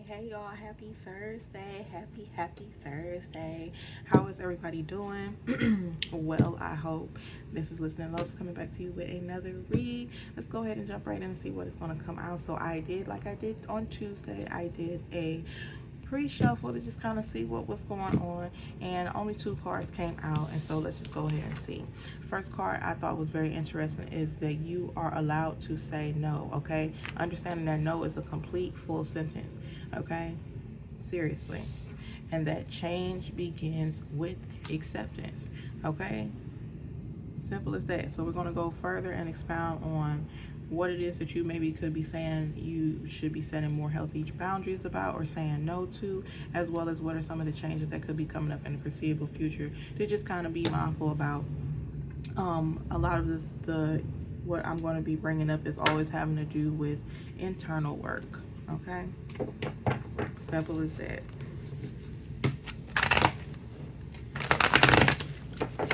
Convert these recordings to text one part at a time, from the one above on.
Hey y'all, happy Thursday. Happy Thursday. How is everybody doing? Well, I hope. This is Listening Lotus coming back to you with another read. Let's go ahead and jump right in and see what is going to come out. So I did, like I did on Tuesday, I did a pre-shuffle to just kind of see what was going on, and only 2 cards came out, and so let's just go ahead and see. First card I thought was very interesting is that you are allowed to say no. Okay, understanding that no is a complete full sentence. Okay, seriously, and that change begins with acceptance. Okay, simple as that. So we're going to go further and expound on what it is that you maybe could be saying you should be setting more healthy boundaries about or saying no to, as well as what are some of the changes that could be coming up in the foreseeable future to just kind of be mindful about. A lot of the what I'm going to be bringing up is always having to do with internal work. Okay, simple as that.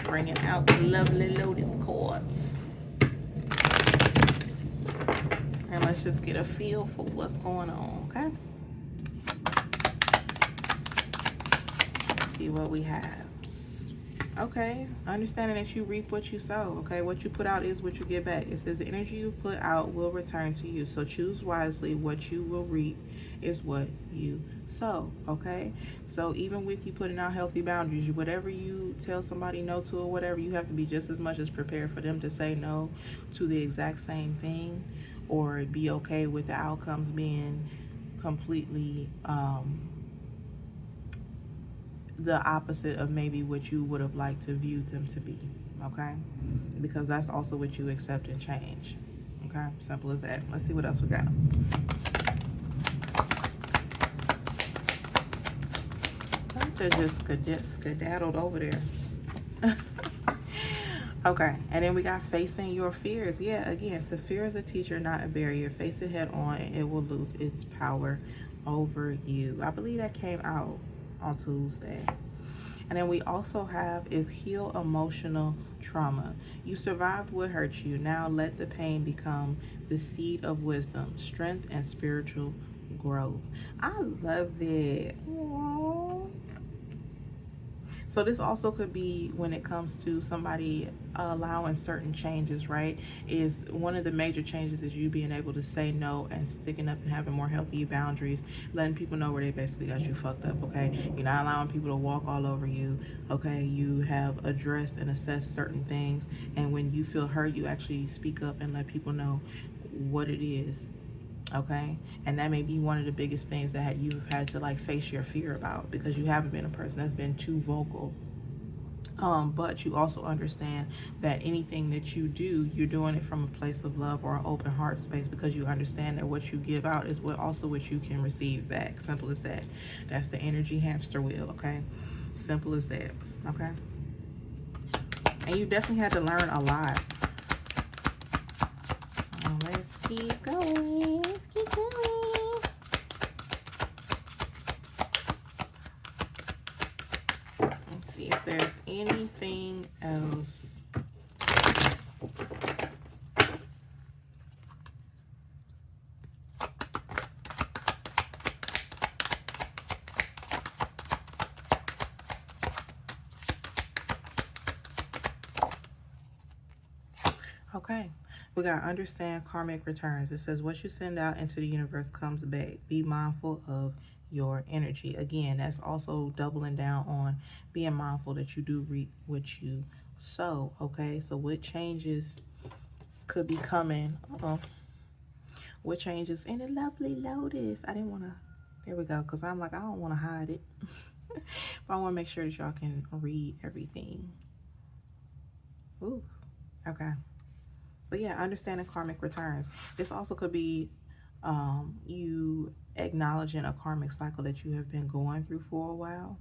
Bringing out the lovely Lotus cards. And let's just get a feel for what's going on, okay? Let's see what we have. Okay, understanding that you reap what you sow, okay? What you put out is what you get back. It says the energy you put out will return to you. So choose wisely. What you will reap is what you sow, okay? So even with you putting out healthy boundaries, whatever you tell somebody no to or whatever, you have to be just as much as prepared for them to say no to the exact same thing, or be okay with the outcomes being completely the opposite of maybe what you would have liked to view them to be, okay? Because that's also what you accept and change, okay? Simple as that. Let's see what else we got. They just skedaddled over there. Okay, and then we got facing your fears. Yeah, again, it says fear is a teacher, not a barrier. Face it head on and it will lose its power over you. I believe that came out on Tuesday. And then we also have is heal emotional trauma. You survived what hurt you. Now let the pain become the seed of wisdom, strength, and spiritual growth. I love it. Aww. So this also could be when it comes to somebody allowing certain changes, right? Is one of the major changes is you being able to say no and sticking up and having more healthy boundaries, letting people know where they basically got you fucked up, okay? You're not allowing people to walk all over you, okay? You have addressed and assessed certain things, and when you feel hurt, you actually speak up and let people know what it is. Okay, and that may be one of the biggest things that you've had to like face your fear about, because you haven't been a person that's been too vocal. But you also understand that anything that you do, you're doing it from a place of love or an open heart space, because you understand that what you give out is what you can receive back. Simple as that. That's the energy hamster wheel, okay? Simple as that, okay? And you definitely had to learn a lot. Let's keep going. Let's keep going. Let's see if there's anything else. Okay. We got understand karmic returns. It says what you send out into the universe comes back. Be mindful of your energy. Again, that's also doubling down on being mindful that you do reap what you sow. Okay, so what changes could be coming? What changes in the lovely Lotus? I didn't want to. There we go. Because I'm like, I don't want to hide it. But I want to make sure that y'all can read everything. Ooh. Okay. But yeah, understanding karmic returns. This also could be you acknowledging a karmic cycle that you have been going through for a while.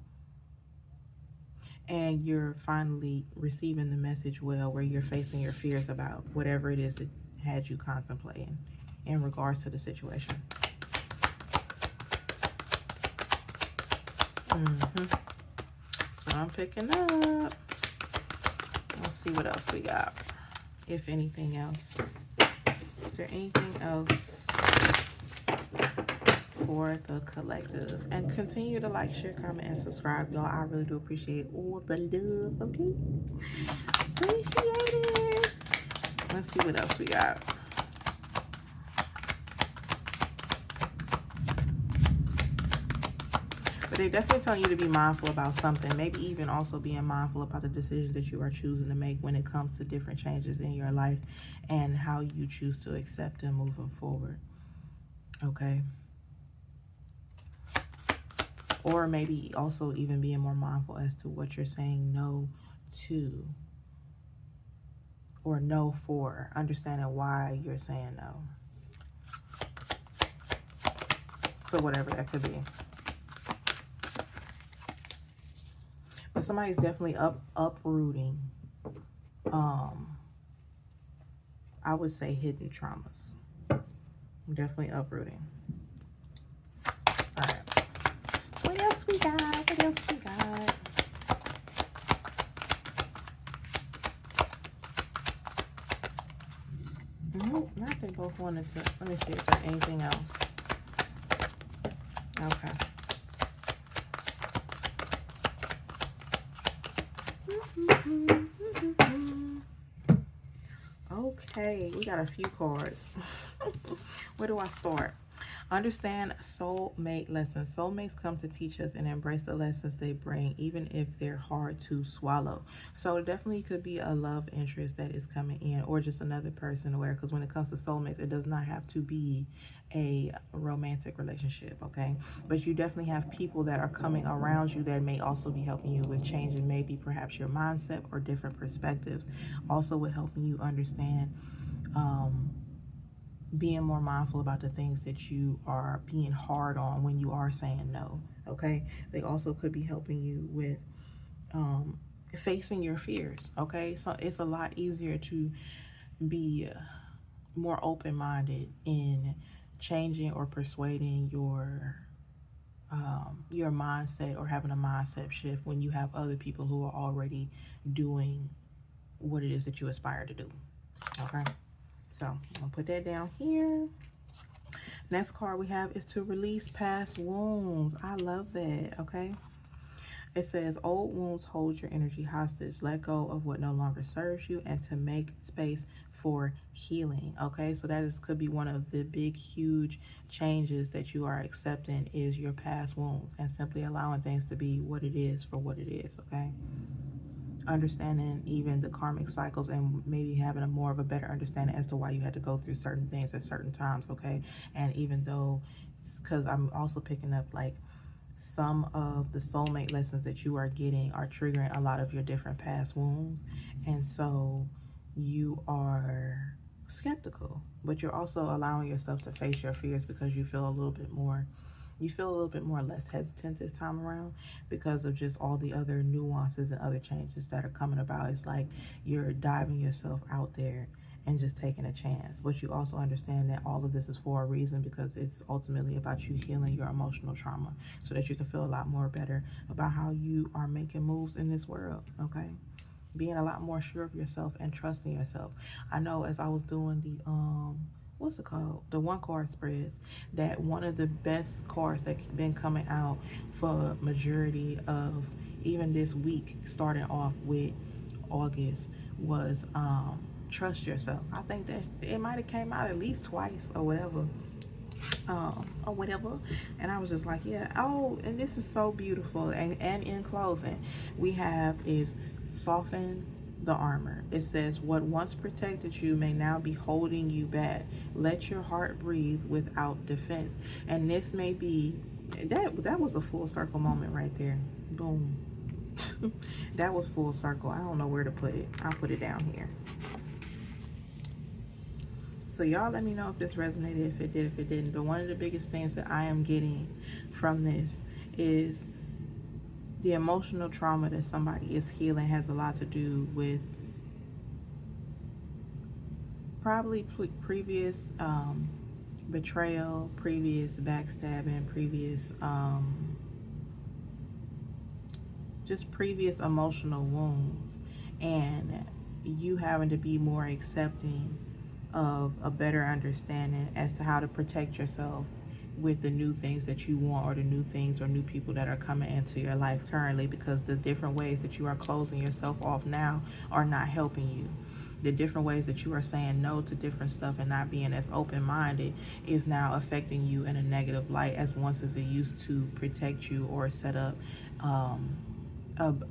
And you're finally receiving the message well, where you're facing your fears about whatever it is that had you contemplating in regards to the situation. That's what I'm picking up. Let's see what else we got. If anything else. Is there anything else for the collective. And continue to like, share, comment, and subscribe, y'all. I really do appreciate all the love, okay? Appreciate it. Let's see what else we got. But they definitely tell you to be mindful about something. Maybe even also being mindful about the decisions that you are choosing to make when it comes to different changes in your life and how you choose to accept them moving forward. Okay? Or maybe also even being more mindful as to what you're saying no to or no for. Understanding why you're saying no. So whatever that could be. But somebody's definitely uprooting, I would say hidden traumas. Definitely uprooting. All right. What else we got? What else we got? Not they both wanted to. Let me see if there's anything else. Okay. Okay, we got a few cards. Where do I start? Understand soulmate lessons. Soulmates come to teach us and embrace the lessons they bring, even if they're hard to swallow. So it definitely could be a love interest that is coming in, or just another person aware, because when it comes to soulmates, it does not have to be a romantic relationship, okay? But you definitely have people that are coming around you that may also be helping you with changing maybe perhaps your mindset or different perspectives. Also with helping you understand being more mindful about the things that you are being hard on when you are saying no, okay? They also could be helping you with facing your fears, okay? So it's a lot easier to be more open-minded in changing or persuading your mindset or having a mindset shift when you have other people who are already doing what it is that you aspire to do, okay? So I'm gonna put that down here. Next card we have is to release past wounds. I love that, okay? It says, old wounds hold your energy hostage. Let go of what no longer serves you and to make space for healing, okay? So that could be one of the big, huge changes that you are accepting is your past wounds and simply allowing things to be what it is for what it is, okay? Understanding even the karmic cycles and maybe having a more of a better understanding as to why you had to go through certain things at certain times, okay? And even though, because I'm also picking up like some of the soulmate lessons that you are getting are triggering a lot of your different past wounds, and so you are skeptical, but you're also allowing yourself to face your fears because you feel a little bit more less hesitant this time around because of just all the other nuances and other changes that are coming about. It's like you're diving yourself out there and just taking a chance. But you also understand that all of this is for a reason, because it's ultimately about you healing your emotional trauma so that you can feel a lot more better about how you are making moves in this world, okay? Being a lot more sure of yourself and trusting yourself. I know as I was doing the what's it called, the one card spreads, that one of the best cards that's been coming out for majority of even this week, starting off with August, was trust yourself. I think that it might have came out at least twice or whatever, and I was just like, yeah. Oh, and this is so beautiful. And in closing, we have is soften the armor. It says, what once protected you may now be holding you back. Let your heart breathe without defense. And this may be that was a full circle moment right there. Boom. That was full circle. I don't know where to put it. I'll put it down here. So y'all let me know if this resonated, if it did, if it didn't. But one of the biggest things that I am getting from this is the emotional trauma that somebody is healing has a lot to do with probably previous betrayal, previous backstabbing, previous just previous emotional wounds, and you having to be more accepting of a better understanding as to how to protect yourself with the new things that you want, or the new things or new people that are coming into your life currently, because the different ways that you are closing yourself off now are not helping you. The different ways that you are saying no to different stuff and not being as open-minded is now affecting you in a negative light, as once as it used to protect you or set up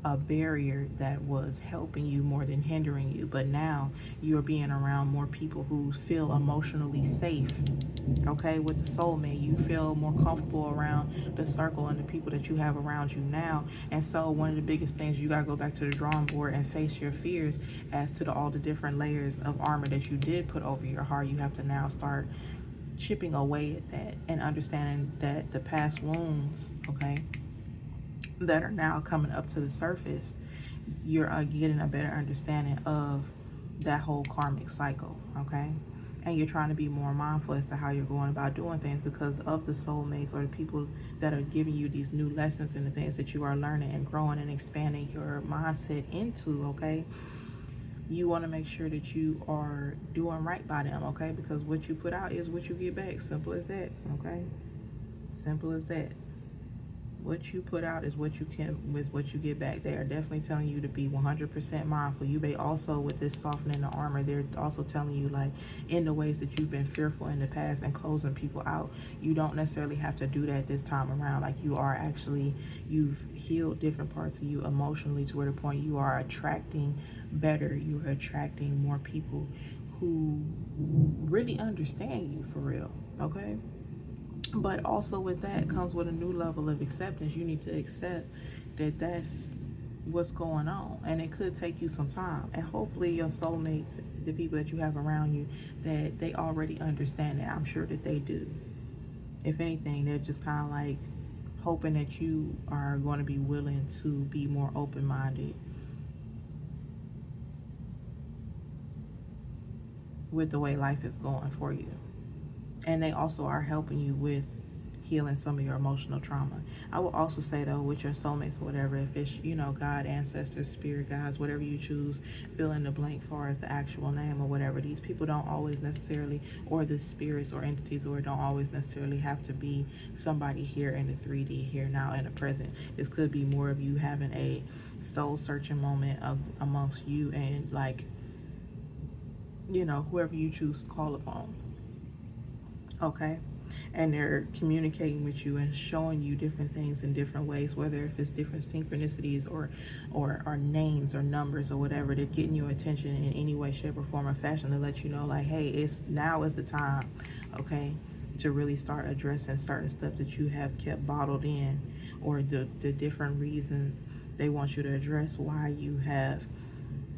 a barrier that was helping you more than hindering you. But now you're being around more people who feel emotionally safe, okay? With the soulmate, you feel more comfortable around the circle and the people that you have around you now. And so one of the biggest things, you got to go back to the drawing board and face your fears as to all the different layers of armor that you did put over your heart. You have to now start chipping away at that and understanding that the past wounds, okay, that are now coming up to the surface, you're getting a better understanding of that whole karmic cycle, okay? And you're trying to be more mindful as to how you're going about doing things, because of the soulmates or the people that are giving you these new lessons and the things that you are learning and growing and expanding your mindset into, okay? You want to make sure that you are doing right by them, okay? Because what you put out is what you get back. Simple as that, okay? Simple as that. What you put out is what you get back. They are definitely telling you to be 100% mindful. You may also, with this softening the armor, they're also telling you, like, in the ways that you've been fearful in the past and closing people out, you don't necessarily have to do that this time around. Like, you are actually, you've healed different parts of you emotionally to where the point you are attracting better. You are attracting more people who really understand you for real, okay? But also with that comes with a new level of acceptance. You need to accept that that's what's going on, and it could take you some time. And hopefully your soulmates, the people that you have around you, that they already understand it. I'm sure that they do. If anything, they're just kind of like hoping that you are going to be willing to be more open-minded with the way life is going for you. And they also are helping you with healing some of your emotional trauma. I will also say, though, with your soulmates or whatever, if it's, you know, God, ancestors, spirit guides, whatever you choose, fill in the blank far as the actual name or whatever, these people don't always necessarily, or the spirits or entities, or don't always necessarily have to be somebody here in the 3D, here now in the present. This could be more of you having a soul searching moment amongst you and, like, you know, whoever you choose to call upon. Okay, and they're communicating with you and showing you different things in different ways, whether if it's different synchronicities or names or numbers or whatever. They're getting your attention in any way, shape, or form or fashion to let you know, like, hey, it's now is the time, okay, to really start addressing certain stuff that you have kept bottled in, or the different reasons they want you to address why you have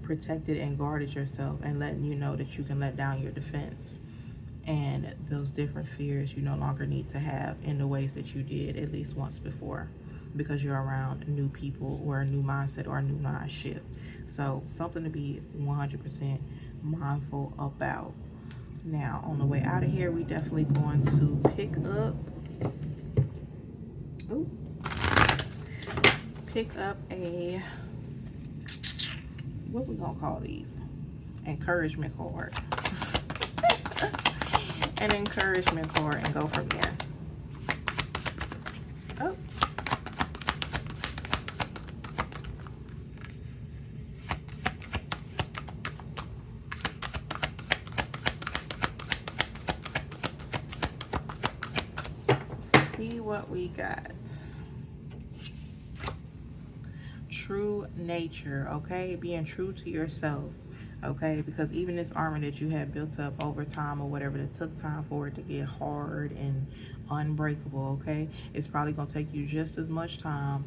protected and guarded yourself, and letting you know that you can let down your defense. And those different fears you no longer need to have in the ways that you did at least once before, because you're around new people or a new mindset or a new mind shift. So something to be 100% mindful about. Now, on the way out of here, we definitely going to pick up a, what we gonna call these? Encouragement card. An encouragement card, and go from there. Oh. See what we got. True nature, okay? Being true to yourself. Okay, because even this armor that you have built up over time or whatever, that took time for it to get hard and unbreakable, okay, it's probably going to take you just as much time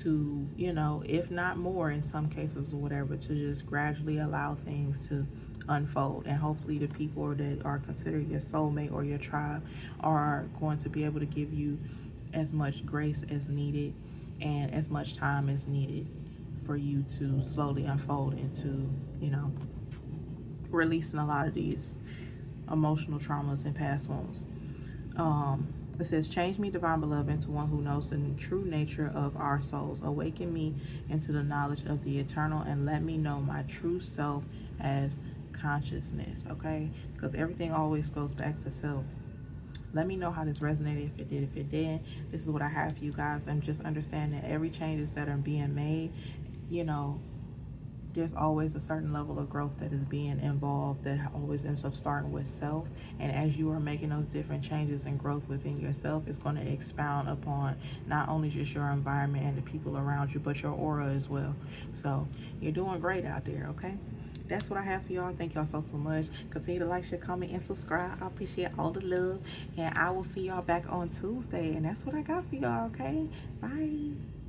to, you know, if not more in some cases or whatever, to just gradually allow things to unfold. And hopefully the people that are considered your soulmate or your tribe are going to be able to give you as much grace as needed and as much time as needed for you to slowly unfold into, you know, releasing a lot of these emotional traumas and past wounds. It says, change me, divine beloved, into one who knows the true nature of our souls. Awaken me into the knowledge of the eternal, and let me know my true self as consciousness, okay? Because everything always goes back to self. Let me know how this resonated. If it did, if it didn't, this is what I have for you guys. And just understand that every changes that are being made, you know, there's always a certain level of growth that is being involved that always ends up starting with self. And as you are making those different changes and growth within yourself, it's going to expound upon not only just your environment and the people around you, but your aura as well. So you're doing great out there, okay? That's what I have for y'all. Thank y'all so much. Continue to like, share, comment, and subscribe. I appreciate all the love. And I will see y'all back on Tuesday. And that's what I got for y'all, okay? Bye.